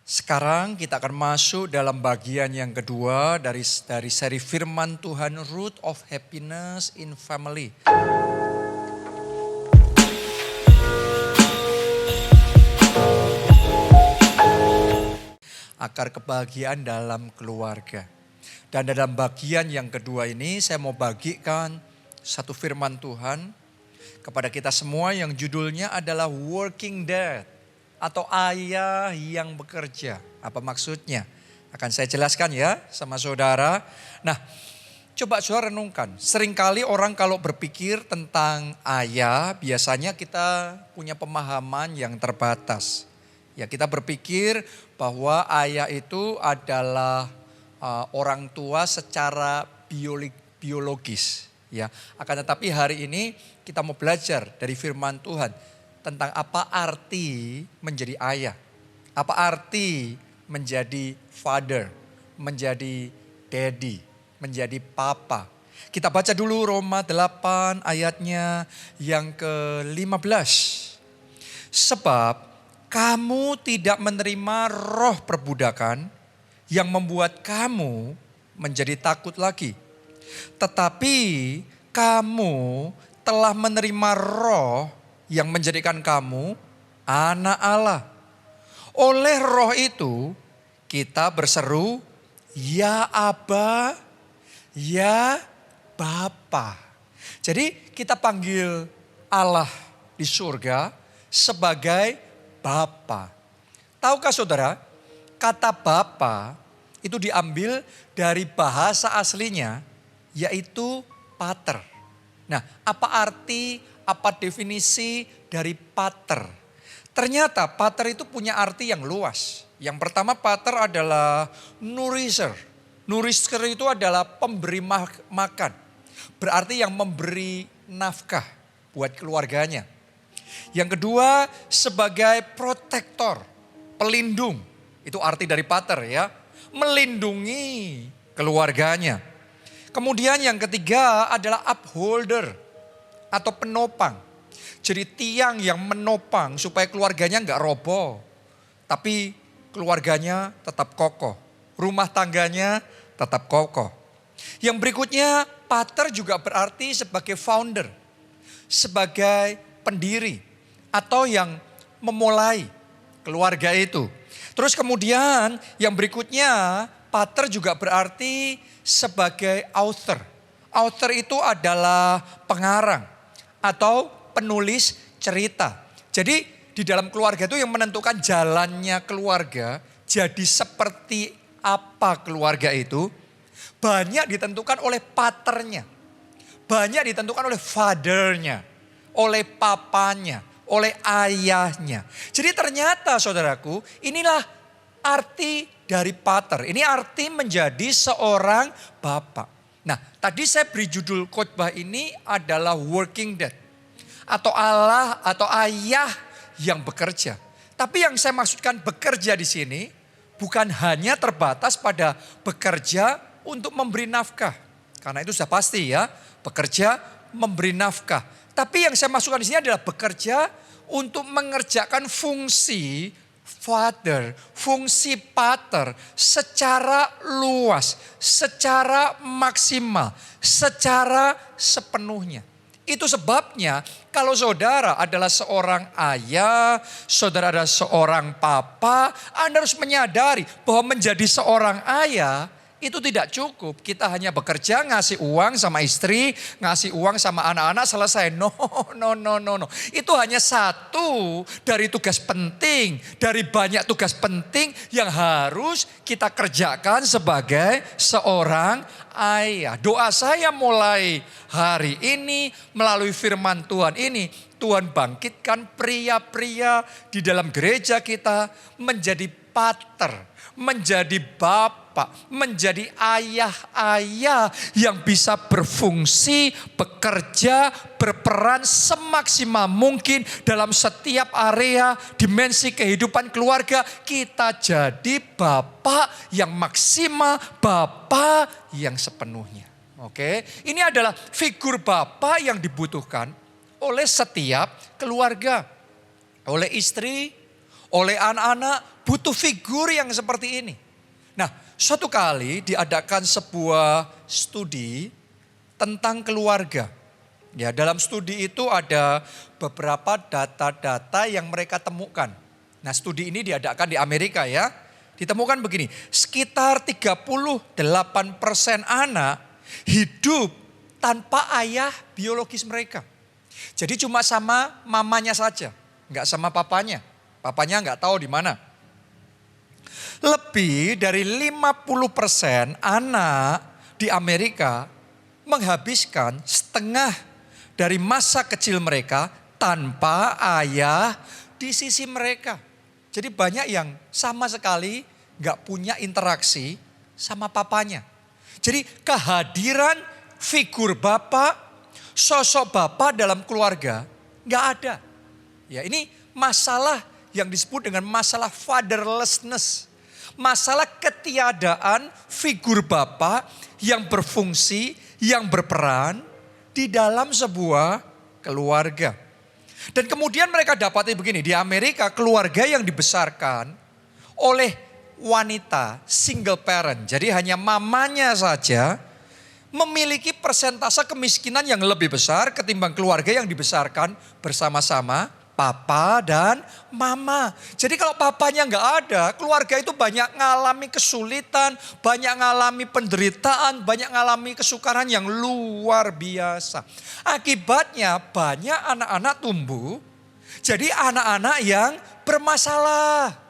Sekarang kita akan masuk dalam bagian yang kedua dari seri firman Tuhan, Root of Happiness in Family. Akar kebahagiaan dalam keluarga. Dan dalam bagian yang kedua ini saya mau bagikan satu firman Tuhan kepada kita semua yang judulnya adalah Working Dad. Atau ayah yang bekerja. Apa maksudnya? Akan saya jelaskan ya sama saudara. Nah, coba saudara renungkan. Seringkali orang kalau berpikir tentang ayah, biasanya kita punya pemahaman yang terbatas. Ya, kita berpikir bahwa ayah itu adalah orang tua secara biologis. Ya, akan tetapi hari ini kita mau belajar dari firman Tuhan tentang apa arti menjadi ayah. Apa arti menjadi father, menjadi daddy, menjadi papa. Kita baca dulu Roma 8 ayatnya yang ke-15. Sebab kamu tidak menerima roh perbudakan yang membuat kamu menjadi takut lagi. Tetapi kamu telah menerima roh yang menjadikan kamu anak Allah. Oleh roh itu kita berseru, ya Aba, ya Bapa. Jadi kita panggil Allah di surga sebagai Bapa. Tahukah saudara, kata Bapa itu diambil dari bahasa aslinya yaitu pater. Nah, apa definisi dari pater? Ternyata pater itu punya arti yang luas. Yang pertama, pater adalah nourisher. Nourisher itu adalah pemberi makan. Berarti yang memberi nafkah buat keluarganya. Yang kedua, sebagai protektor, pelindung. Itu arti dari pater ya. Melindungi keluarganya. Kemudian yang ketiga adalah upholder atau penopang. Jadi tiang yang menopang supaya keluarganya enggak roboh. Tapi keluarganya tetap kokoh. Rumah tangganya tetap kokoh. Yang berikutnya, pater juga berarti sebagai founder. Sebagai pendiri. Atau yang memulai keluarga itu. Terus kemudian yang berikutnya, pater juga berarti sebagai author. Author itu adalah pengarang atau penulis cerita. Jadi di dalam keluarga itu yang menentukan jalannya keluarga, jadi seperti apa keluarga itu, banyak ditentukan oleh paternya. Banyak ditentukan oleh fathernya, oleh papanya, oleh ayahnya. Jadi ternyata saudaraku, inilah arti dari pater. Ini arti menjadi seorang bapak. Nah, tadi saya beri judul khotbah ini adalah Working Dad. Atau Allah atau ayah yang bekerja. Tapi yang saya maksudkan bekerja di sini bukan hanya terbatas pada bekerja untuk memberi nafkah. Karena itu sudah pasti ya, bekerja memberi nafkah. Tapi yang saya maksudkan di sini adalah bekerja untuk mengerjakan fungsi father, fungsi pater secara luas, secara maksimal, secara sepenuhnya. Itu sebabnya kalau saudara adalah seorang ayah, saudara adalah seorang papa, Anda harus menyadari bahwa menjadi seorang ayah itu tidak cukup. Kita hanya bekerja, ngasih uang sama istri, ngasih uang sama anak-anak, selesai. No. Itu hanya satu dari tugas penting, dari banyak tugas penting yang harus kita kerjakan sebagai seorang ayah. Doa saya mulai hari ini melalui firman Tuhan ini, Tuhan bangkitkan pria-pria di dalam gereja kita menjadi pater, menjadi bapak, menjadi ayah-ayah yang bisa berfungsi, bekerja, berperan semaksimal mungkin dalam setiap area, dimensi kehidupan keluarga. Kita jadi bapak yang maksimal, bapak yang sepenuhnya. Oke, ini adalah figur bapak yang dibutuhkan oleh setiap keluarga. Oleh istri, oleh anak-anak, butuh figur yang seperti ini. Nah, suatu kali diadakan sebuah studi tentang keluarga. Ya, dalam studi itu ada beberapa data-data yang mereka temukan. Nah, studi ini diadakan di Amerika ya. Ditemukan begini, sekitar 38% anak hidup tanpa ayah biologis mereka. Jadi cuma sama mamanya saja, nggak sama papanya. Papanya nggak tahu di mana. Lebih dari 50% anak di Amerika menghabiskan setengah dari masa kecil mereka tanpa ayah di sisi mereka. Jadi banyak yang sama sekali nggak punya interaksi sama papanya. Jadi kehadiran figur bapak, sosok bapak dalam keluarga nggak ada. Ya, ini masalah yang disebut dengan masalah fatherlessness. Masalah ketiadaan figur bapak yang berfungsi, yang berperan di dalam sebuah keluarga. Dan kemudian mereka dapati begini, di Amerika keluarga yang dibesarkan oleh wanita single parent, jadi hanya mamanya saja, memiliki persentase kemiskinan yang lebih besar ketimbang keluarga yang dibesarkan bersama-sama papa dan mama. Jadi kalau papanya nggak ada, keluarga itu banyak ngalami kesulitan, banyak ngalami penderitaan, banyak ngalami kesukaran yang luar biasa. Akibatnya banyak anak-anak tumbuh jadi anak-anak yang bermasalah.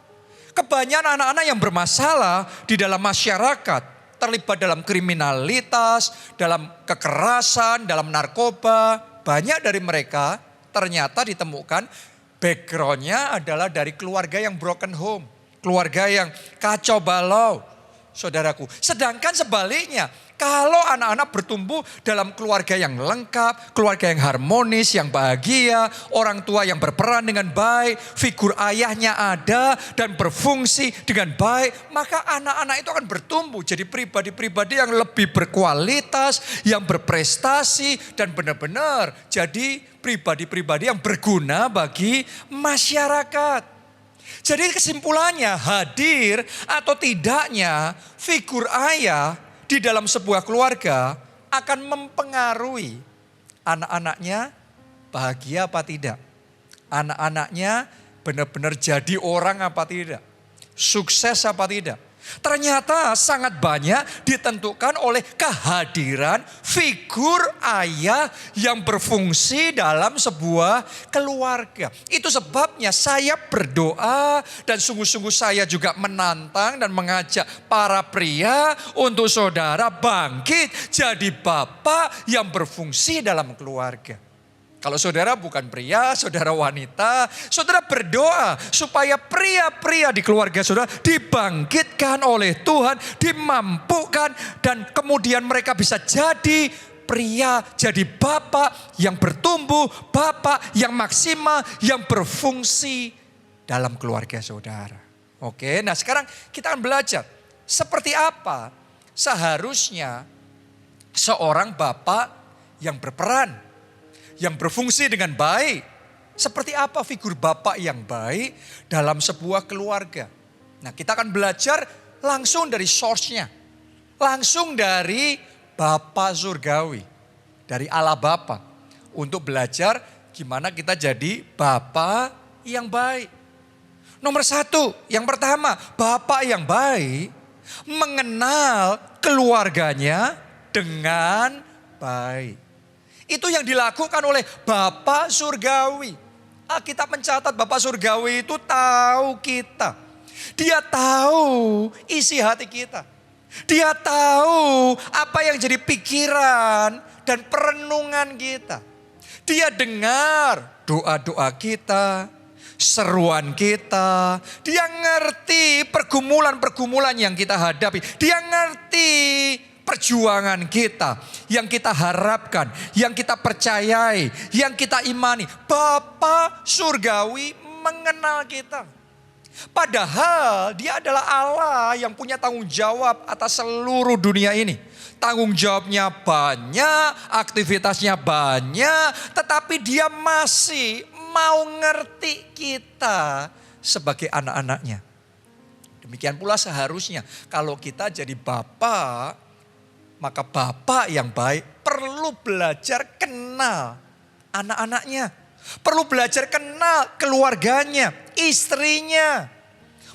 Kebanyakan anak-anak yang bermasalah di dalam masyarakat, terlibat dalam kriminalitas, dalam kekerasan, dalam narkoba. Banyak dari mereka ternyata ditemukan backgroundnya adalah dari keluarga yang broken home. Keluarga yang kacau balau, saudaraku. Sedangkan sebaliknya, kalau anak-anak bertumbuh dalam keluarga yang lengkap, keluarga yang harmonis, yang bahagia, orang tua yang berperan dengan baik, figur ayahnya ada dan berfungsi dengan baik, maka anak-anak itu akan bertumbuh jadi pribadi-pribadi yang lebih berkualitas, yang berprestasi, dan benar-benar jadi pribadi-pribadi yang berguna bagi masyarakat. Jadi kesimpulannya, hadir atau tidaknya figur ayah di dalam sebuah keluarga akan mempengaruhi anak-anaknya bahagia apa tidak. Anak-anaknya benar-benar jadi orang apa tidak. Sukses apa tidak. Ternyata sangat banyak ditentukan oleh kehadiran figur ayah yang berfungsi dalam sebuah keluarga. Itu sebabnya saya berdoa dan sungguh-sungguh saya juga menantang dan mengajak para pria untuk saudara bangkit jadi bapak yang berfungsi dalam keluarga. Kalau saudara bukan pria, saudara wanita, saudara berdoa supaya pria-pria di keluarga saudara dibangkitkan oleh Tuhan, dimampukan dan kemudian mereka bisa jadi pria, jadi bapak yang bertumbuh, bapak yang maksimal, yang berfungsi dalam keluarga saudara. Oke, nah sekarang kita akan belajar seperti apa seharusnya seorang bapak yang berperan, yang berfungsi dengan baik. Seperti apa figur bapak yang baik dalam sebuah keluarga. Nah, kita akan belajar langsung dari source-nya. Langsung dari Bapa Surgawi. Dari Allah Bapa. Untuk belajar gimana kita jadi bapak yang baik. Nomor satu, yang pertama, bapak yang baik mengenal keluarganya dengan baik. Itu yang dilakukan oleh Bapa Surgawi. Alkitab mencatat Bapa Surgawi itu tahu kita. Dia tahu isi hati kita. Dia tahu apa yang jadi pikiran dan perenungan kita. Dia dengar doa-doa kita, seruan kita. Dia ngerti pergumulan-pergumulan yang kita hadapi. Dia ngerti perjuangan kita, yang kita harapkan, yang kita percayai, yang kita imani. Bapa Surgawi mengenal kita. Padahal dia adalah Allah yang punya tanggung jawab atas seluruh dunia ini. Tanggung jawabnya banyak, aktivitasnya banyak, tetapi dia masih mau ngerti kita sebagai anak-anaknya. Demikian pula seharusnya kalau kita jadi bapak, maka bapak yang baik perlu belajar kenal anak-anaknya. Perlu belajar kenal keluarganya, istrinya.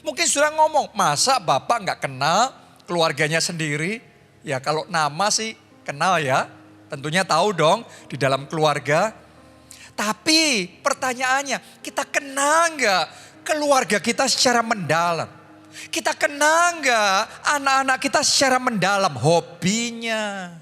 Mungkin sudah ngomong, masa bapak nggak kenal keluarganya sendiri? Ya kalau nama sih kenal ya, tentunya tahu dong di dalam keluarga. Tapi pertanyaannya, kita kenal nggak keluarga kita secara mendalam? Kita kenal nggak anak-anak kita secara mendalam, hobinya,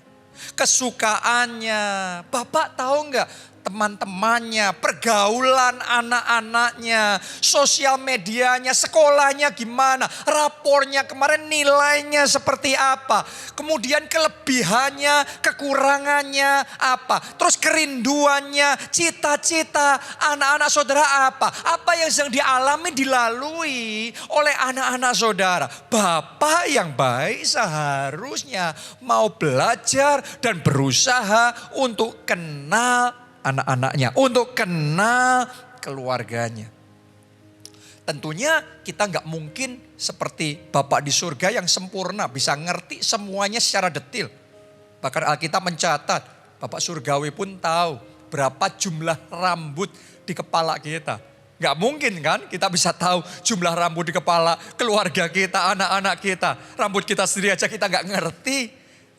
kesukaannya. Bapak tahu nggak teman-temannya, pergaulan anak-anaknya, sosial medianya, sekolahnya gimana, rapornya kemarin nilainya seperti apa, kemudian kelebihannya, kekurangannya apa, terus kerinduannya, cita-cita anak-anak saudara apa yang sedang dialami, dilalui oleh anak-anak saudara. Bapak yang baik seharusnya mau belajar dan berusaha untuk kenal anak-anaknya, untuk kenal keluarganya. Tentunya kita nggak mungkin seperti Bapak di surga yang sempurna, bisa ngerti semuanya secara detil. Bahkan Alkitab mencatat, Bapak surgawi pun tahu berapa jumlah rambut di kepala kita. Nggak mungkin kan kita bisa tahu jumlah rambut di kepala keluarga kita, anak-anak kita. Rambut kita sendiri aja kita nggak ngerti.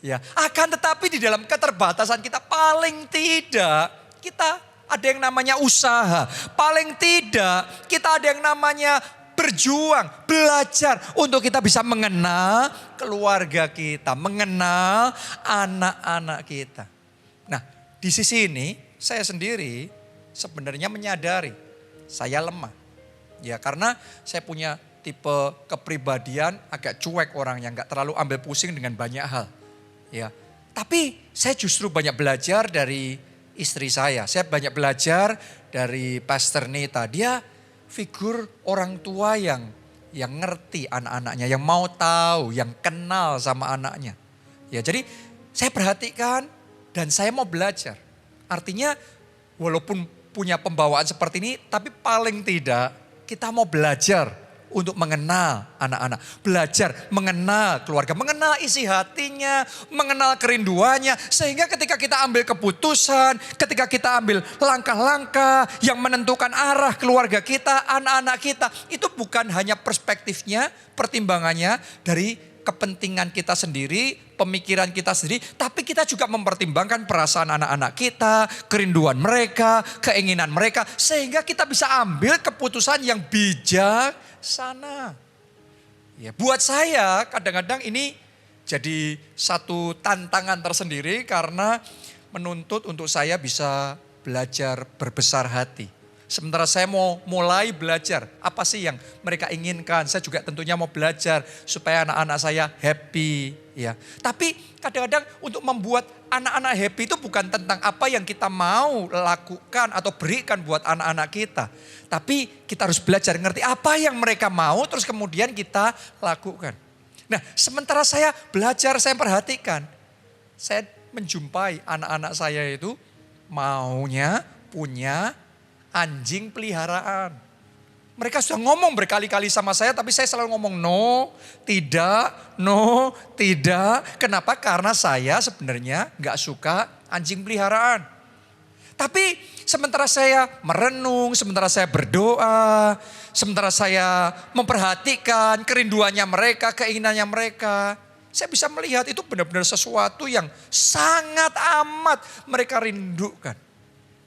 Ya, akan tetapi di dalam keterbatasan kita paling tidak kita ada yang namanya usaha. Paling tidak kita ada yang namanya berjuang, belajar untuk kita bisa mengenal keluarga kita, mengenal anak-anak kita. Nah, di sisi ini saya sendiri sebenarnya menyadari saya lemah. Ya, karena saya punya tipe kepribadian agak cuek orangnya, nggak terlalu ambil pusing dengan banyak hal. Ya, tapi saya justru banyak belajar dari istri saya. Saya banyak belajar dari Pastor Nita. Dia figur orang tua yang ngerti anak-anaknya, yang mau tahu, yang kenal sama anaknya. Ya, jadi saya perhatikan dan saya mau belajar. Artinya walaupun punya pembawaan seperti ini, tapi paling tidak kita mau belajar untuk mengenal anak-anak. Belajar mengenal keluarga, mengenal isi hatinya, mengenal kerinduannya. Sehingga ketika kita ambil keputusan, ketika kita ambil langkah-langkah yang menentukan arah keluarga kita, anak-anak kita. Itu bukan hanya perspektifnya, pertimbangannya dari kepentingan kita sendiri, pemikiran kita sendiri. Tapi kita juga mempertimbangkan perasaan anak-anak kita, kerinduan mereka, keinginan mereka. Sehingga kita bisa ambil keputusan yang bijak sana. Ya, buat saya kadang-kadang ini jadi satu tantangan tersendiri karena menuntut untuk saya bisa belajar berbesar hati. Sementara saya mau mulai belajar apa sih yang mereka inginkan. Saya juga tentunya mau belajar supaya anak-anak saya happy. Ya. Tapi kadang-kadang untuk membuat anak-anak happy itu bukan tentang apa yang kita mau lakukan atau berikan buat anak-anak kita. Tapi kita harus belajar ngerti apa yang mereka mau terus kemudian kita lakukan. Nah, sementara saya belajar, saya perhatikan. Saya menjumpai anak-anak saya itu maunya punya anjing peliharaan. Mereka sudah ngomong berkali-kali sama saya, tapi saya selalu ngomong no, tidak. Kenapa? Karena saya sebenarnya gak suka anjing peliharaan. Tapi sementara saya merenung, sementara saya berdoa, sementara saya memperhatikan kerinduannya mereka, keinginannya mereka, saya bisa melihat itu benar-benar sesuatu yang sangat amat mereka rindukan.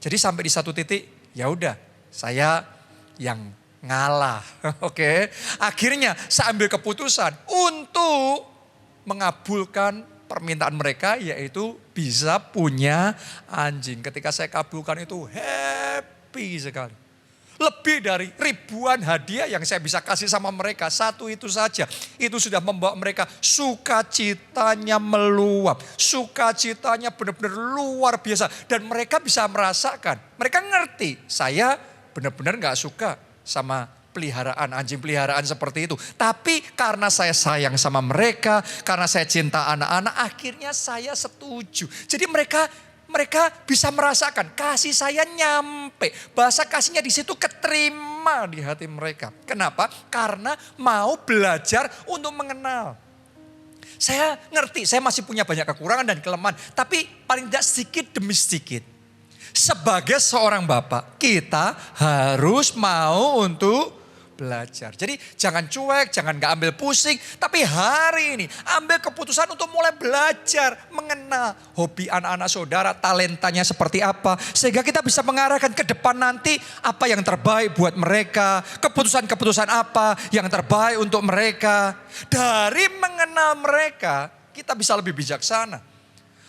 Jadi sampai di satu titik, ya udah, saya yang ngalah. Oke. Akhirnya saya ambil keputusan untuk mengabulkan permintaan mereka, yaitu bisa punya anjing. Ketika saya kabulkan itu happy sekali. Lebih dari ribuan hadiah yang saya bisa kasih sama mereka. Satu itu saja. Itu sudah membawa mereka sukacitanya meluap. Sukacitanya benar-benar luar biasa. Dan mereka bisa merasakan. Mereka ngerti saya benar-benar gak suka sama peliharaan, anjing peliharaan seperti itu. Tapi karena saya sayang sama mereka, karena saya cinta anak-anak, akhirnya saya setuju. Jadi mereka bisa merasakan kasih saya nyampe. Bahasa kasihnya di situ keterima. terima di hati mereka. Kenapa? Karena mau belajar untuk mengenal. Saya ngerti, saya masih punya banyak kekurangan dan kelemahan. Tapi paling tidak sedikit demi sedikit. Sebagai seorang bapak, kita harus mau untuk belajar. Jadi jangan cuek, jangan gak ambil pusing. Tapi hari ini ambil keputusan untuk mulai belajar, mengenal hobi anak-anak saudara, talentanya seperti apa. Sehingga kita bisa mengarahkan ke depan nanti apa yang terbaik buat mereka. Keputusan-keputusan apa yang terbaik untuk mereka. Dari mengenal mereka, kita bisa lebih bijaksana.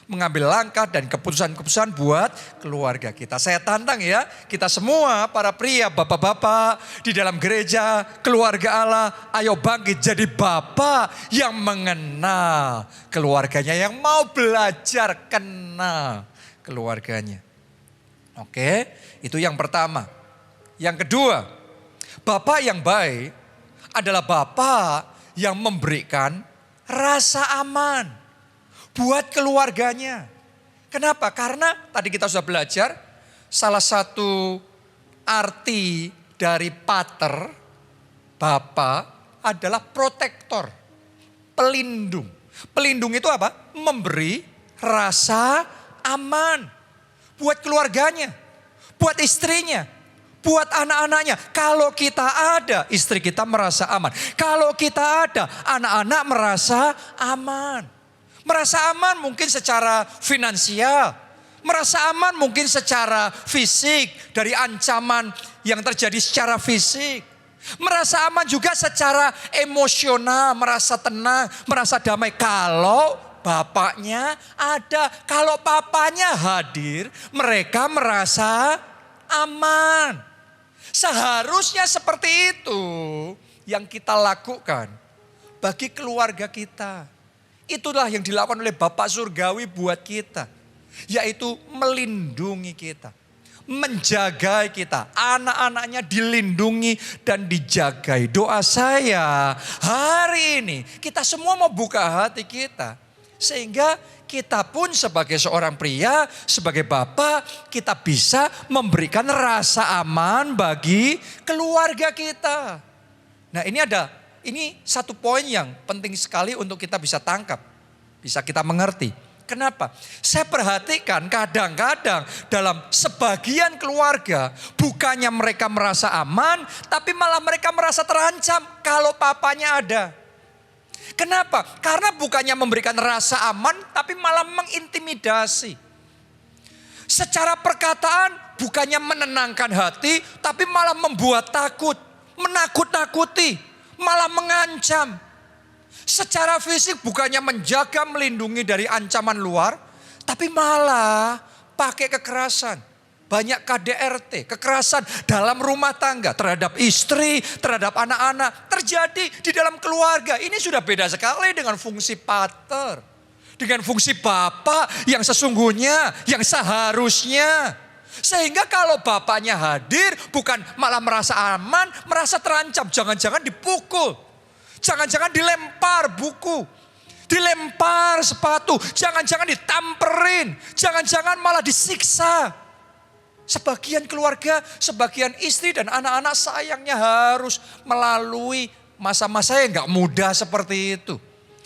Mengambil langkah dan keputusan-keputusan buat keluarga kita. Saya tantang ya, kita semua para pria, bapak-bapak di dalam gereja, keluarga Allah, ayo bangkit jadi bapak yang mengenal keluarganya, yang mau belajar kenal keluarganya. Oke, itu yang pertama. Yang kedua, bapak yang baik adalah bapak yang memberikan rasa aman buat keluarganya. Kenapa? Karena tadi kita sudah belajar salah satu arti dari pater, bapak adalah protektor, pelindung. Pelindung itu apa? Memberi rasa aman buat keluarganya, buat istrinya, buat anak-anaknya. Kalau kita ada, istri kita merasa aman. Kalau kita ada, anak-anak merasa aman. Merasa aman mungkin secara finansial. Merasa aman mungkin secara fisik dari ancaman yang terjadi secara fisik. Merasa aman juga secara emosional, merasa tenang, merasa damai. Kalau bapaknya ada, kalau papanya hadir, mereka merasa aman. Seharusnya seperti itu yang kita lakukan bagi keluarga kita. Itulah yang dilakukan oleh Bapak Surgawi buat kita. Yaitu melindungi kita. Menjaga kita. Anak-anaknya dilindungi dan dijagai. Doa saya hari ini kita semua mau buka hati kita. Sehingga kita pun sebagai seorang pria, sebagai bapak, kita bisa memberikan rasa aman bagi keluarga kita. Nah ini satu poin yang penting sekali untuk kita bisa tangkap. Bisa kita mengerti. Kenapa? Saya perhatikan kadang-kadang dalam sebagian keluarga. Bukannya mereka merasa aman. Tapi malah mereka merasa terancam kalau papanya ada. Kenapa? Karena bukannya memberikan rasa aman. Tapi malah mengintimidasi. Secara perkataan bukannya menenangkan hati. Tapi malah membuat takut. Menakut-nakuti. Malah mengancam. Secara fisik bukannya menjaga, melindungi dari ancaman luar. Tapi malah pakai kekerasan. Banyak KDRT, kekerasan dalam rumah tangga. Terhadap istri, terhadap anak-anak. Terjadi di dalam keluarga. Ini sudah beda sekali dengan fungsi pater. Dengan fungsi bapak yang sesungguhnya, yang seharusnya. Sehingga kalau bapaknya hadir bukan malah merasa aman, merasa terancam. Jangan-jangan dipukul, jangan-jangan dilempar buku, dilempar sepatu, jangan-jangan ditamperin, jangan-jangan malah disiksa. Sebagian keluarga, sebagian istri dan anak-anak sayangnya harus melalui masa-masa yang gak mudah seperti itu.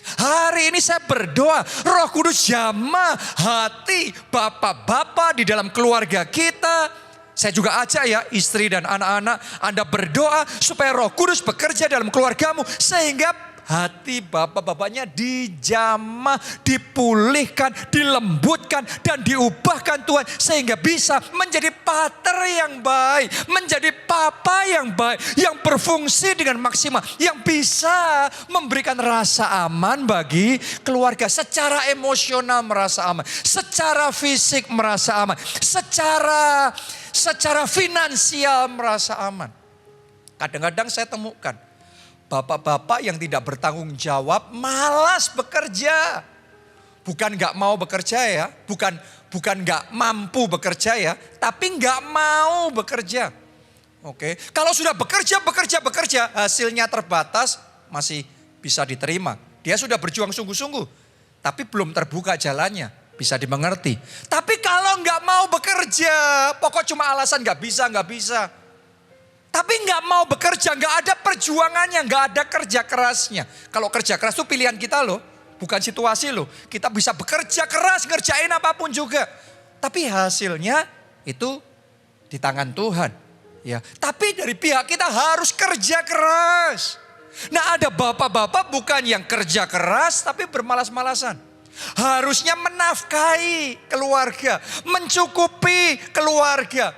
Hari ini saya berdoa, Roh Kudus jamah hati bapak-bapak di dalam keluarga kita. Saya juga ajak ya istri dan anak-anak, Anda berdoa supaya Roh Kudus bekerja dalam keluargamu. Sehingga hati bapak-bapaknya dijamah, dipulihkan, dilembutkan dan diubahkan Tuhan. Sehingga bisa menjadi pater yang baik, menjadi papa yang baik, yang berfungsi dengan maksimal. Yang bisa memberikan rasa aman bagi keluarga. Secara emosional merasa aman, secara fisik merasa aman, secara finansial merasa aman. Kadang-kadang saya temukan bapak-bapak yang tidak bertanggung jawab, malas bekerja. Bukan gak mau bekerja ya, bukan gak mampu bekerja ya, tapi gak mau bekerja. Oke, kalau sudah bekerja, hasilnya terbatas masih bisa diterima. Dia sudah berjuang sungguh-sungguh, tapi belum terbuka jalannya, bisa dimengerti. Tapi kalau gak mau bekerja, pokok cuma alasan gak bisa. Tapi nggak mau bekerja, nggak ada perjuangannya, nggak ada kerja kerasnya. Kalau kerja keras itu pilihan kita loh, bukan situasi loh. Kita bisa bekerja keras, ngerjain apapun juga. Tapi hasilnya itu di tangan Tuhan. Ya, tapi dari pihak kita harus kerja keras. Nah, ada bapak-bapak bukan yang kerja keras tapi bermalas-malasan. Harusnya menafkahi keluarga, mencukupi keluarga.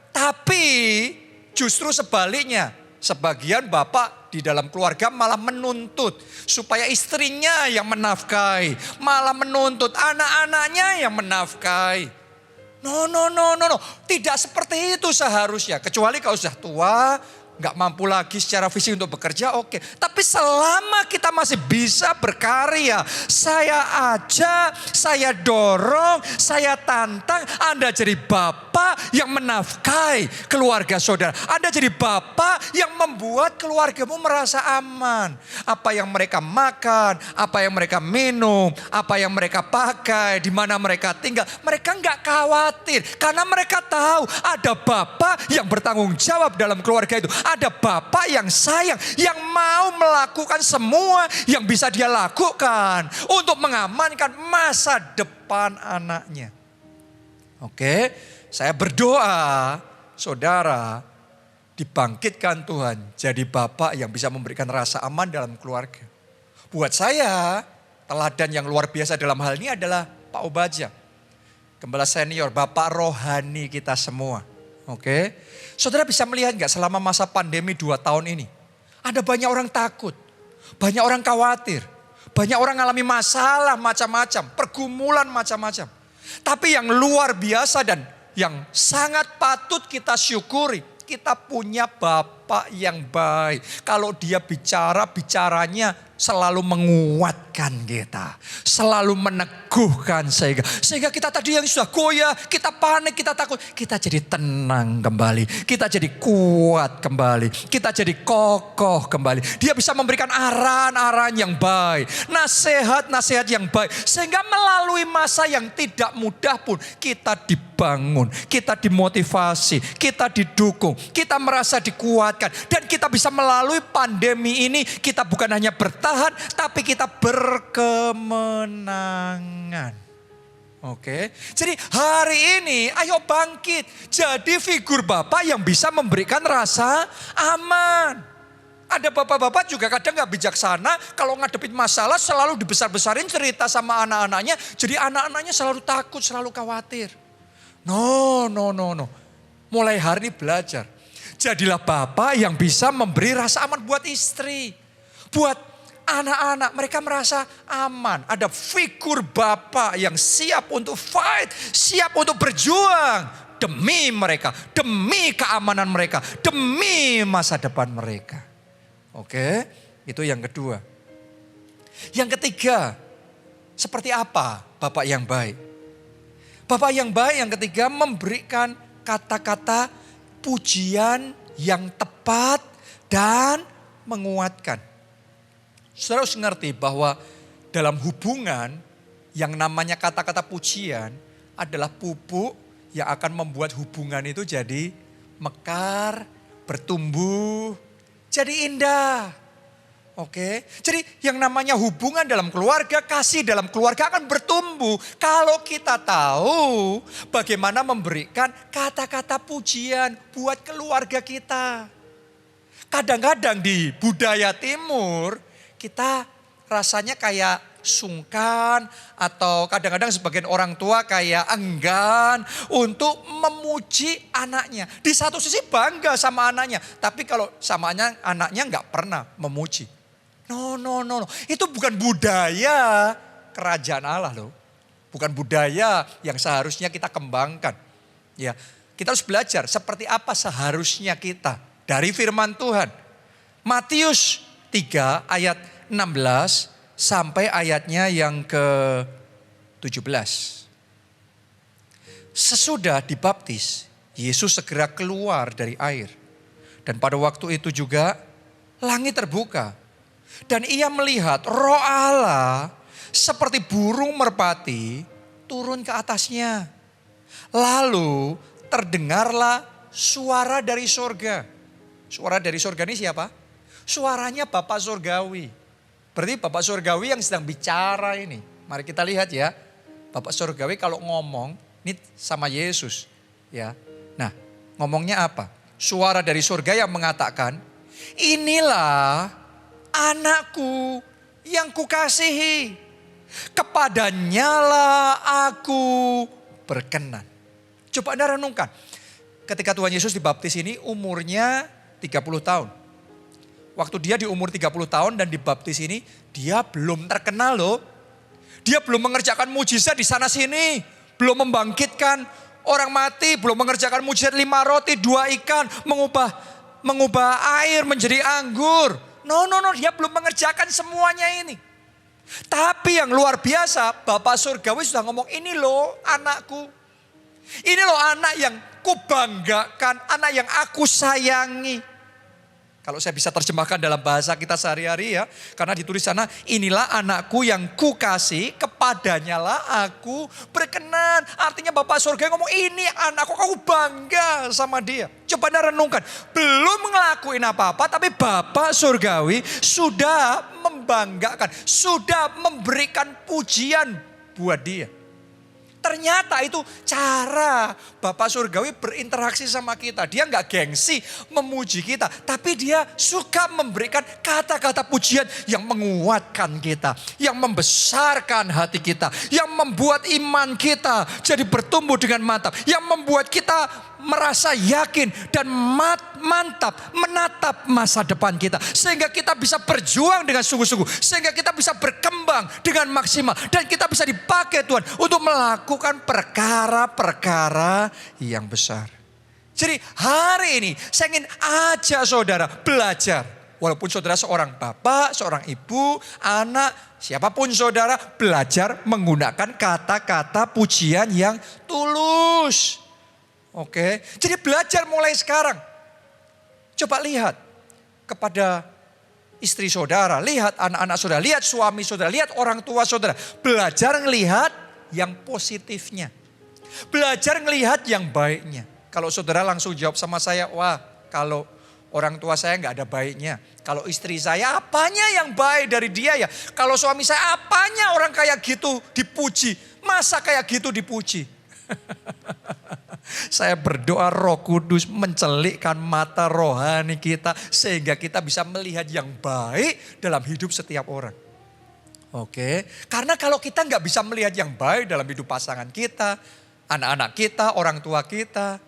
Tapi justru sebaliknya, sebagian bapak di dalam keluarga malah menuntut supaya istrinya yang menafkahi, malah menuntut anak-anaknya yang menafkahi. No, tidak seperti itu seharusnya. Kecuali kalau sudah tua, gak mampu lagi secara fisik untuk bekerja, oke. Tapi selama kita masih bisa berkarya, saya ajak, saya dorong, saya tantang Anda jadi bapak yang menafkahi keluarga saudara. Anda jadi bapak yang membuat keluargamu merasa aman. Apa yang mereka makan, apa yang mereka minum, apa yang mereka pakai, di mana mereka tinggal. Mereka gak khawatir karena mereka tahu ada bapak yang bertanggung jawab dalam keluarga itu. Ada bapak yang sayang, yang mau melakukan semua yang bisa dia lakukan untuk mengamankan masa depan anaknya. Oke, saya berdoa saudara dibangkitkan Tuhan jadi bapak yang bisa memberikan rasa aman dalam keluarga. Buat saya, teladan yang luar biasa dalam hal ini adalah Pak Obadja, gembala senior, bapak rohani kita semua. Oke, saudara bisa melihat gak selama masa pandemi 2 tahun ini. Ada banyak orang takut, banyak orang khawatir, banyak orang mengalami masalah macam-macam, pergumulan macam-macam. Tapi yang luar biasa dan yang sangat patut kita syukuri, kita punya bapak yang baik. Kalau dia bicara, bicaranya selalu menguatkan kita. Selalu meneguhkan sehingga kita tadi yang sudah goyah, kita panik, kita takut. Kita jadi tenang kembali. Kita jadi kuat kembali. Kita jadi kokoh kembali. Dia bisa memberikan arahan-arahan yang baik. Nasihat-nasihat yang baik. Sehingga melalui masa yang tidak mudah pun kita dibangun. Kita dimotivasi. Kita didukung. Kita merasa dikuatkan. Dan kita bisa melalui pandemi ini. Kita bukan hanya bertahan, tapi kita berkemenangan. Oke. Jadi hari ini ayo bangkit. Jadi figur bapak yang bisa memberikan rasa aman. Ada bapak-bapak juga kadang gak bijaksana. Kalau ngadepin masalah selalu dibesar-besarin cerita sama anak-anaknya. Jadi anak-anaknya selalu takut, selalu khawatir. No. Mulai hari ini belajar. Jadilah bapak yang bisa memberi rasa aman buat istri. Buat anak-anak, mereka merasa aman. Ada figur bapak yang siap untuk fight, siap untuk berjuang demi mereka, demi keamanan mereka, demi masa depan mereka. Oke, itu yang kedua. Yang ketiga, seperti apa bapak yang baik? Bapak yang baik yang ketiga memberikan kata-kata pujian yang tepat dan menguatkan. Saudara harus ngerti bahwa dalam hubungan yang namanya kata-kata pujian adalah pupuk yang akan membuat hubungan itu jadi mekar, bertumbuh, jadi indah. Oke, jadi yang namanya hubungan dalam keluarga, kasih dalam keluarga akan bertumbuh kalau kita tahu bagaimana memberikan kata-kata pujian buat keluarga kita. Kadang-kadang di budaya timur kita rasanya kayak sungkan atau kadang-kadang sebagian orang tua kayak enggan untuk memuji anaknya. Di satu sisi bangga sama anaknya, tapi kalau sama anaknya nggak pernah memuji. No. Itu bukan budaya kerajaan Allah loh. Bukan budaya yang seharusnya kita kembangkan. Ya, kita harus belajar seperti apa seharusnya kita dari firman Tuhan. Matius 3 ayat 16 sampai ayatnya yang ke-17. Sesudah dibaptis, Yesus segera keluar dari air. Dan pada waktu itu juga langit terbuka. Dan ia melihat Roh Allah seperti burung merpati turun ke atasnya. Lalu terdengarlah suara dari sorga. Suara dari surga ini siapa? Suaranya Bapak Surgawi. Berarti Bapak Surgawi yang sedang bicara ini. Mari kita lihat ya. Bapak Surgawi kalau ngomong ini sama Yesus. Ya. Nah, ngomongnya apa? Suara dari surga yang mengatakan, inilah anakku yang kukasihi. Kepadanya lah aku berkenan. Coba Anda renungkan. Ketika Tuhan Yesus dibaptis ini umurnya 30 tahun. Waktu dia di umur 30 tahun dan dibaptis ini, dia belum terkenal loh. Dia belum mengerjakan mujizat di sana sini. Belum membangkitkan orang mati, belum mengerjakan mujizat 5 roti, 2 ikan, mengubah air menjadi anggur. No, dia belum mengerjakan semuanya ini. Tapi yang luar biasa, Bapak Surgawi sudah ngomong, ini loh anakku. Ini loh anak yang kubanggakan, anak yang aku sayangi. Kalau saya bisa terjemahkan dalam bahasa kita sehari-hari ya. Karena ditulis sana, inilah anakku yang kukasih, kepadanya lah aku berkenan. Artinya Bapak Surga ngomong, ini anakku, aku bangga sama dia. Coba Anda renungkan, belum ngelakuin apa-apa tapi Bapak Surgawi sudah membanggakan, sudah memberikan pujian buat dia. Ternyata itu cara Bapak Surgawi berinteraksi sama kita. Dia nggak gengsi memuji kita. Tapi dia suka memberikan kata-kata pujian yang menguatkan kita. Yang membesarkan hati kita. Yang membuat iman kita jadi bertumbuh dengan mantap. Yang membuat kita merasa yakin dan mantap menatap masa depan kita. Sehingga kita bisa berjuang dengan sungguh-sungguh. Sehingga kita bisa berkembang dengan maksimal. Dan kita bisa dipakai Tuhan untuk melakukan perkara-perkara yang besar. Jadi hari ini saya ingin ajak saudara belajar. Walaupun saudara seorang bapak, seorang ibu, anak, siapapun saudara, belajar menggunakan kata-kata pujian yang tulus. Oke, jadi belajar mulai sekarang. Coba lihat kepada istri saudara, lihat anak-anak saudara, lihat suami saudara, lihat orang tua saudara. Belajar ngelihat yang positifnya. Belajar ngelihat yang baiknya. Kalau saudara langsung jawab sama saya, wah kalau orang tua saya nggak ada baiknya. Kalau istri saya apanya yang baik dari dia ya. Kalau suami saya apanya orang kayak gitu dipuji. Masa kayak gitu dipuji. Saya berdoa Roh Kudus mencelikkan mata rohani kita sehingga kita bisa melihat yang baik dalam hidup setiap orang. Oke, karena kalau kita nggak bisa melihat yang baik dalam hidup pasangan kita, anak-anak kita, orang tua kita,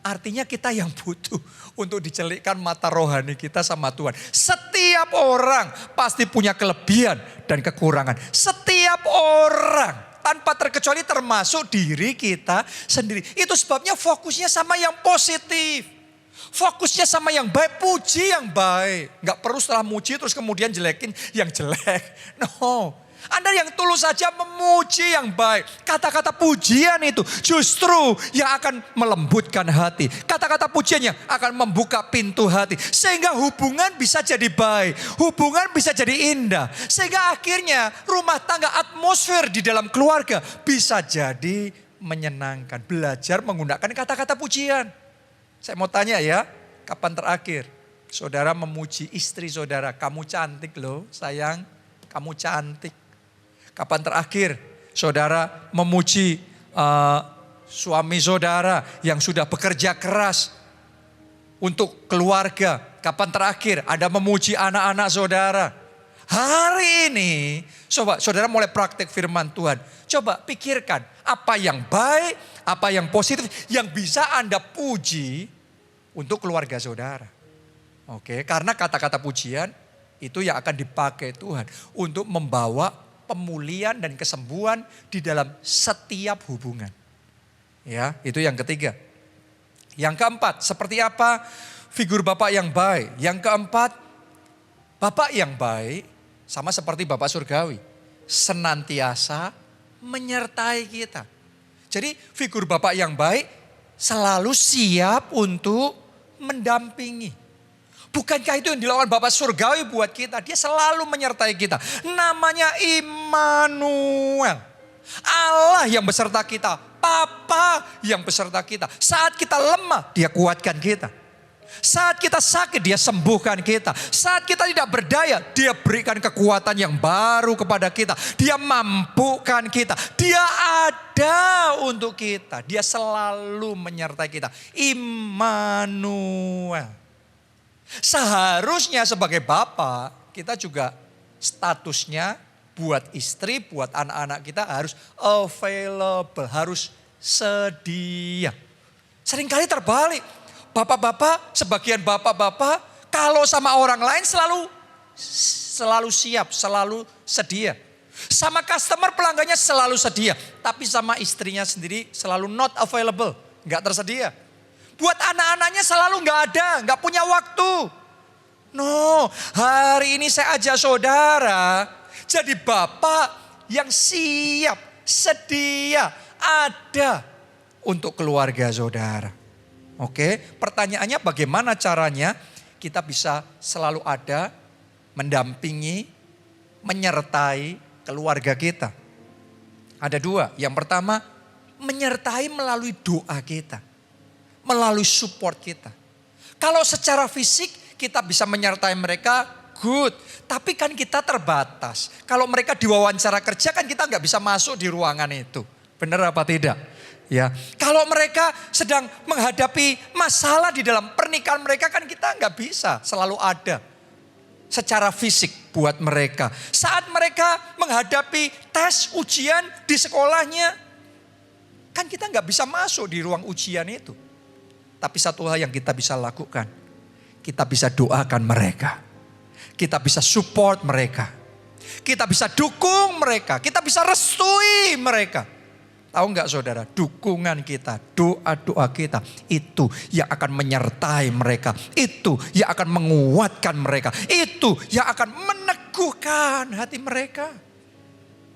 artinya kita yang butuh untuk dicelikkan mata rohani kita sama Tuhan. Setiap orang pasti punya kelebihan dan kekurangan. Setiap orang. Tanpa terkecuali termasuk diri kita sendiri. Itu sebabnya fokusnya sama yang positif. Fokusnya sama yang baik, puji yang baik. Gak perlu setelah muji terus kemudian jelekin yang jelek. No, Anda yang tulus saja memuji yang baik. Kata-kata pujian itu justru yang akan melembutkan hati. Kata-kata pujian yang akan membuka pintu hati. Sehingga hubungan bisa jadi baik. Hubungan bisa jadi indah. Sehingga akhirnya rumah tangga, atmosfer di dalam keluarga bisa jadi menyenangkan. Belajar menggunakan kata-kata pujian. Saya mau tanya ya, kapan terakhir saudara memuji istri saudara? Kamu cantik loh sayang, kamu cantik. Kapan terakhir saudara memuji suami saudara yang sudah bekerja keras untuk keluarga? Kapan terakhir Anda memuji anak-anak saudara? Hari ini coba saudara mulai praktek firman Tuhan. Coba pikirkan apa yang baik, apa yang positif yang bisa Anda puji untuk keluarga saudara. Oke, karena kata-kata pujian itu yang akan dipakai Tuhan untuk membawa pemulihan dan kesembuhan di dalam setiap hubungan. Ya, itu yang ketiga. Yang keempat, seperti apa figur Bapak yang baik? Yang keempat, Bapak yang baik sama seperti Bapak Surgawi, senantiasa menyertai kita. Jadi figur Bapak yang baik selalu siap untuk mendampingi. Bukankah itu yang dilakukan Bapak Surgawi buat kita? Dia selalu menyertai kita. Namanya Immanuel. Allah yang beserta kita. Papa yang beserta kita. Saat kita lemah, dia kuatkan kita. Saat kita sakit, dia sembuhkan kita. Saat kita tidak berdaya, dia berikan kekuatan yang baru kepada kita. Dia mampukan kita. Dia ada untuk kita. Dia selalu menyertai kita. Immanuel. Seharusnya sebagai Bapa, kita juga statusnya buat istri, buat anak-anak kita harus available, harus sedia. Seringkali terbalik. Bapak-bapak, sebagian bapak-bapak kalau sama orang lain selalu siap, selalu sedia. Sama customer pelanggannya selalu sedia. Tapi sama istrinya sendiri selalu not available, gak tersedia. Buat anak-anaknya selalu gak ada, gak punya waktu. No, hari ini saya ajak saudara jadi bapak yang siap, sedia, ada untuk keluarga saudara. Oke, pertanyaannya bagaimana caranya kita bisa selalu ada, mendampingi, menyertai keluarga kita. Ada dua, yang pertama menyertai melalui doa kita, melalui support kita. Kalau secara fisik kita bisa menyertai mereka, good. Tapi kan kita terbatas. Kalau mereka diwawancara kerja kan kita nggak bisa masuk di ruangan itu. Benar apa tidak? Ya, kalau mereka sedang menghadapi masalah di dalam pernikahan mereka kan kita nggak bisa selalu ada secara fisik buat mereka. Saat mereka menghadapi tes ujian di sekolahnya, kan kita nggak bisa masuk di ruang ujian itu. Tapi satu hal yang kita bisa lakukan, kita bisa doakan mereka, kita bisa support mereka, kita bisa dukung mereka, kita bisa restui mereka. Tahu nggak saudara, dukungan kita, doa-doa kita itu yang akan menyertai mereka. Itu yang akan menguatkan mereka. Itu yang akan meneguhkan hati mereka.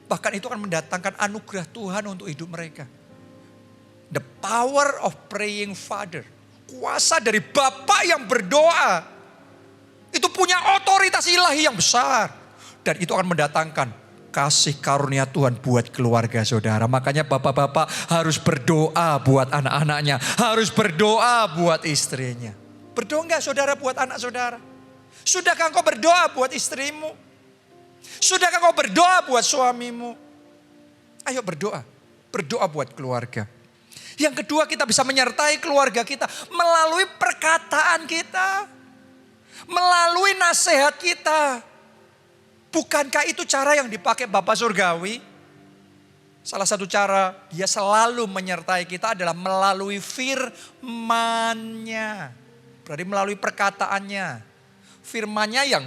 Bahkan itu akan mendatangkan anugerah Tuhan untuk hidup mereka. The power of praying father. Kuasa dari Bapa yang berdoa. Itu punya otoritas ilahi yang besar. Dan itu akan mendatangkan kasih karunia Tuhan buat keluarga saudara. Makanya bapak-bapak harus berdoa buat anak-anaknya. Harus berdoa buat istrinya. Berdoa enggak saudara buat anak saudara? Sudahkah engkau berdoa buat istrimu? Sudahkah engkau berdoa buat suamimu? Ayo berdoa. Berdoa buat keluarga. Yang kedua, kita bisa menyertai keluarga kita melalui perkataan kita. Melalui nasihat kita. Bukankah itu cara yang dipakai Bapa Surgawi? Salah satu cara dia selalu menyertai kita adalah melalui firman-Nya. Berarti melalui perkataannya. Firman-Nya yang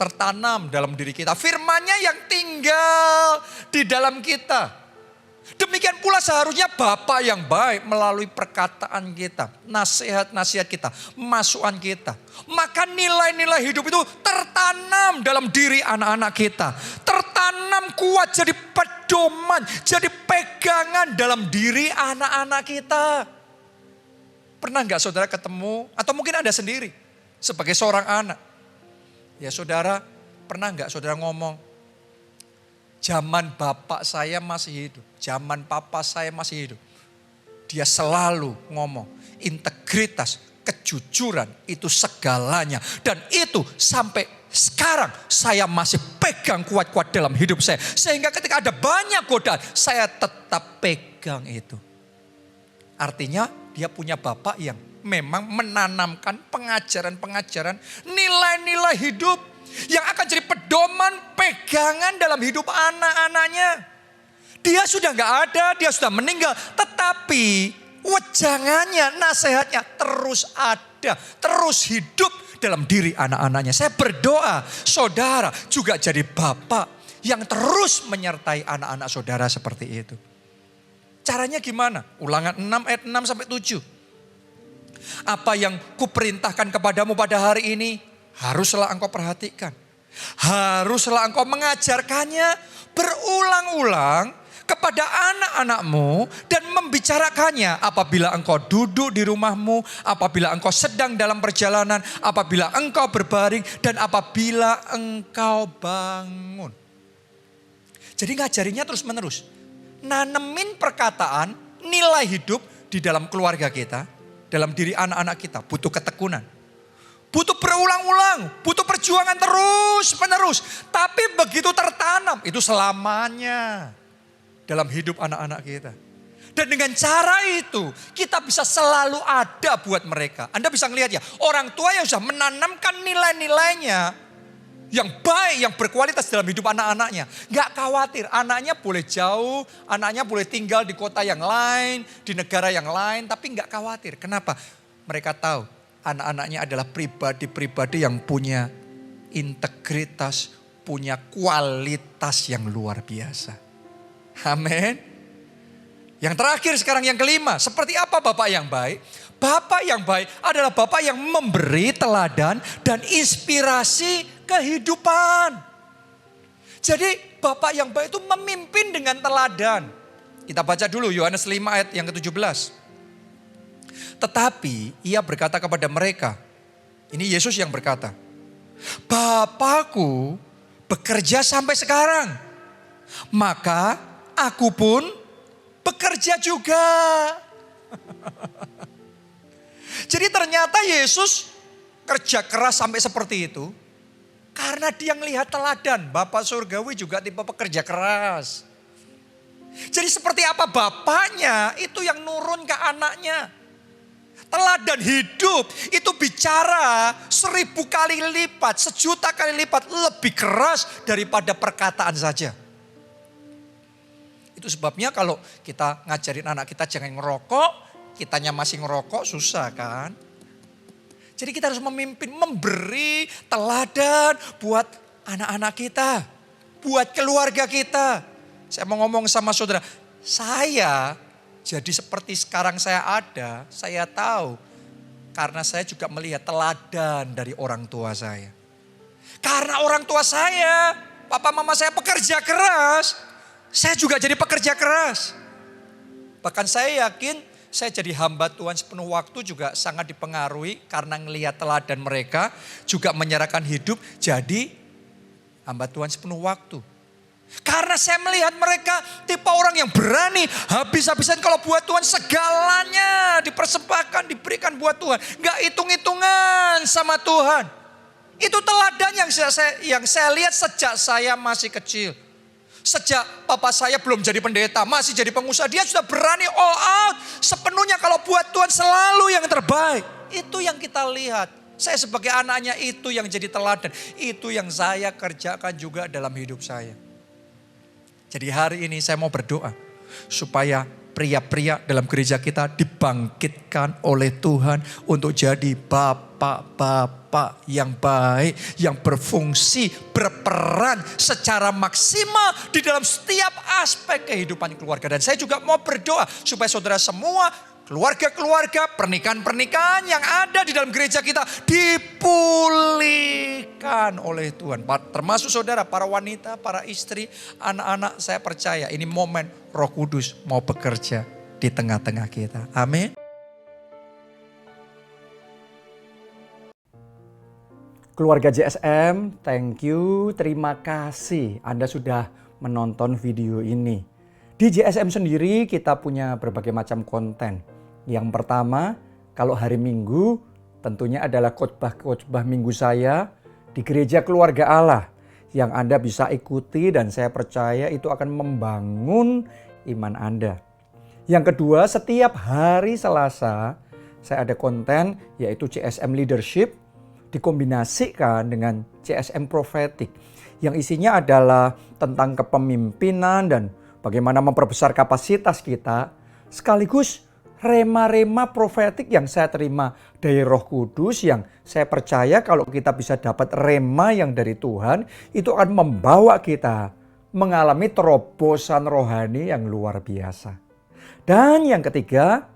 tertanam dalam diri kita. Firman-Nya yang tinggal di dalam kita. Demikian pula seharusnya Bapa yang baik melalui perkataan kita, nasihat-nasihat kita, masukan kita. Maka nilai-nilai hidup itu tertanam dalam diri anak-anak kita. Tertanam kuat jadi pedoman, jadi pegangan dalam diri anak-anak kita. Pernah gak saudara ketemu, atau mungkin Anda sendiri sebagai seorang anak. Ya saudara, pernah gak saudara ngomong, zaman bapak saya masih hidup. Zaman papa saya masih hidup. Dia selalu ngomong, integritas, kejujuran itu segalanya. Dan itu sampai sekarang saya masih pegang kuat-kuat dalam hidup saya. Sehingga ketika ada banyak godaan, saya tetap pegang itu. Artinya dia punya bapak yang memang menanamkan pengajaran-pengajaran, nilai-nilai hidup yang akan jadi pedoman pegangan dalam hidup anak-anaknya. Dia sudah gak ada, dia sudah meninggal. Tetapi wejangannya, nasihatnya terus ada, terus hidup dalam diri anak-anaknya. Saya berdoa saudara juga jadi bapak yang terus menyertai anak-anak saudara seperti itu. Caranya gimana? Ulangan 6 ayat 6 sampai 7. Apa yang kuperintahkan kepadamu pada hari ini haruslah engkau perhatikan. Haruslah engkau mengajarkannya berulang-ulang kepada anak-anakmu dan membicarakannya apabila engkau duduk di rumahmu, apabila engkau sedang dalam perjalanan, apabila engkau berbaring dan apabila engkau bangun. Jadi ngajarinya terus menerus. Nanemin perkataan, nilai hidup di dalam keluarga kita. dalam diri anak-anak kita. Butuh ketekunan. Butuh berulang-ulang. Butuh perjuangan terus-menerus. Tapi begitu tertanam, itu selamanya dalam hidup anak-anak kita. Dan dengan cara itu, kita bisa selalu ada buat mereka. Anda bisa ngelihat ya, orang tua yang sudah menanamkan nilai-nilainya yang baik, yang berkualitas dalam hidup anak-anaknya. Gak khawatir, anaknya boleh jauh, anaknya boleh tinggal di kota yang lain, di negara yang lain. Tapi gak khawatir, kenapa? Mereka tahu anak-anaknya adalah pribadi-pribadi yang punya integritas, punya kualitas yang luar biasa. Amin. Yang terakhir sekarang yang kelima, seperti apa Bapak yang baik? Bapak yang baik adalah Bapak yang memberi teladan dan inspirasi kehidupan. Jadi Bapak yang baik itu memimpin dengan teladan. Kita baca dulu Yohanes 5 ayat yang ke-17. Tetapi ia berkata kepada mereka, ini Yesus yang berkata, Bapakku bekerja sampai sekarang, maka aku pun bekerja juga. Jadi ternyata Yesus kerja keras sampai seperti itu karena dia melihat teladan. Bapak surgawi juga tipe pekerja keras. Jadi seperti apa bapaknya itu yang nurun ke anaknya. Teladan hidup itu bicara 1000 kali lipat, 1.000.000 kali lipat lebih keras daripada perkataan saja. Itu sebabnya kalau kita ngajarin anak kita jangan ngerokok, kitanya masih ngerokok susah kan. Jadi kita harus memimpin, memberi teladan buat anak-anak kita, buat keluarga kita. Saya mau ngomong sama saudara, saya jadi seperti sekarang saya ada, saya tahu karena saya juga melihat teladan dari orang tua saya. Karena orang tua saya, papa mama saya pekerja keras, saya juga jadi pekerja keras. Bahkan saya yakin saya jadi hamba Tuhan sepenuh waktu juga sangat dipengaruhi karena ngelihat teladan mereka juga menyerahkan hidup jadi hamba Tuhan sepenuh waktu. Karena saya melihat mereka tipe orang yang berani habis-habisan kalau buat Tuhan segalanya dipersembahkan, diberikan buat Tuhan. Gak hitung-hitungan sama Tuhan. Itu teladan yang saya lihat sejak saya masih kecil. Sejak papa saya belum jadi pendeta, masih jadi pengusaha, dia sudah berani all out sepenuhnya kalau buat Tuhan selalu yang terbaik. Itu yang kita lihat. Saya sebagai anaknya itu yang jadi teladan. Itu yang saya kerjakan juga dalam hidup saya. Jadi hari ini saya mau berdoa supaya pria-pria dalam gereja kita dibangkitkan oleh Tuhan untuk jadi bapak-bapak yang baik, yang berfungsi, berperan secara maksimal di dalam setiap aspek kehidupan keluarga. Dan saya juga mau berdoa supaya saudara semua, keluarga-keluarga, pernikahan-pernikahan yang ada di dalam gereja kita dipulihkan oleh Tuhan. Termasuk saudara, para wanita, para istri, anak-anak, saya percaya ini momen Roh Kudus mau bekerja di tengah-tengah kita. Amin. Keluarga JSM, thank you, terima kasih Anda sudah menonton video ini. Di JSM sendiri kita punya berbagai macam konten. Yang pertama, kalau hari Minggu tentunya adalah khotbah-khotbah minggu saya di Gereja Keluarga Allah yang Anda bisa ikuti dan saya percaya itu akan membangun iman Anda. Yang kedua, setiap hari Selasa saya ada konten yaitu CSM Leadership dikombinasikan dengan CSM Prophetic yang isinya adalah tentang kepemimpinan dan bagaimana memperbesar kapasitas kita sekaligus rema-rema profetik yang saya terima dari Roh Kudus yang saya percaya kalau kita bisa dapat rema yang dari Tuhan itu akan membawa kita mengalami terobosan rohani yang luar biasa. Dan yang ketiga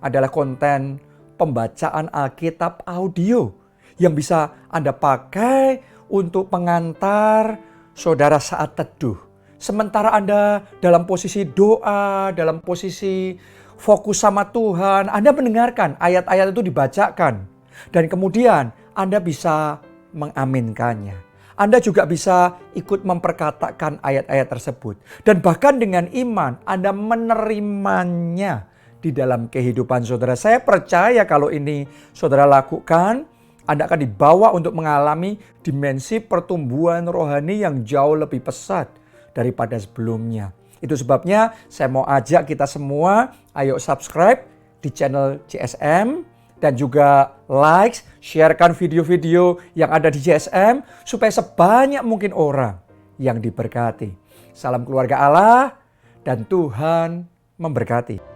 adalah konten pembacaan Alkitab audio yang bisa Anda pakai untuk pengantar saudara saat teduh. Sementara Anda dalam posisi doa, dalam posisi fokus sama Tuhan, Anda mendengarkan ayat-ayat itu dibacakan. Dan kemudian Anda bisa mengaminkannya. Anda juga bisa ikut memperkatakan ayat-ayat tersebut. Dan bahkan dengan iman Anda menerimanya di dalam kehidupan saudara. Saya percaya kalau ini saudara lakukan, Anda akan dibawa untuk mengalami dimensi pertumbuhan rohani yang jauh lebih pesat daripada sebelumnya. Itu sebabnya saya mau ajak kita semua, ayo subscribe di channel JSM dan juga like, sharekan video-video yang ada di JSM supaya sebanyak mungkin orang yang diberkati. Salam keluarga Allah dan Tuhan memberkati.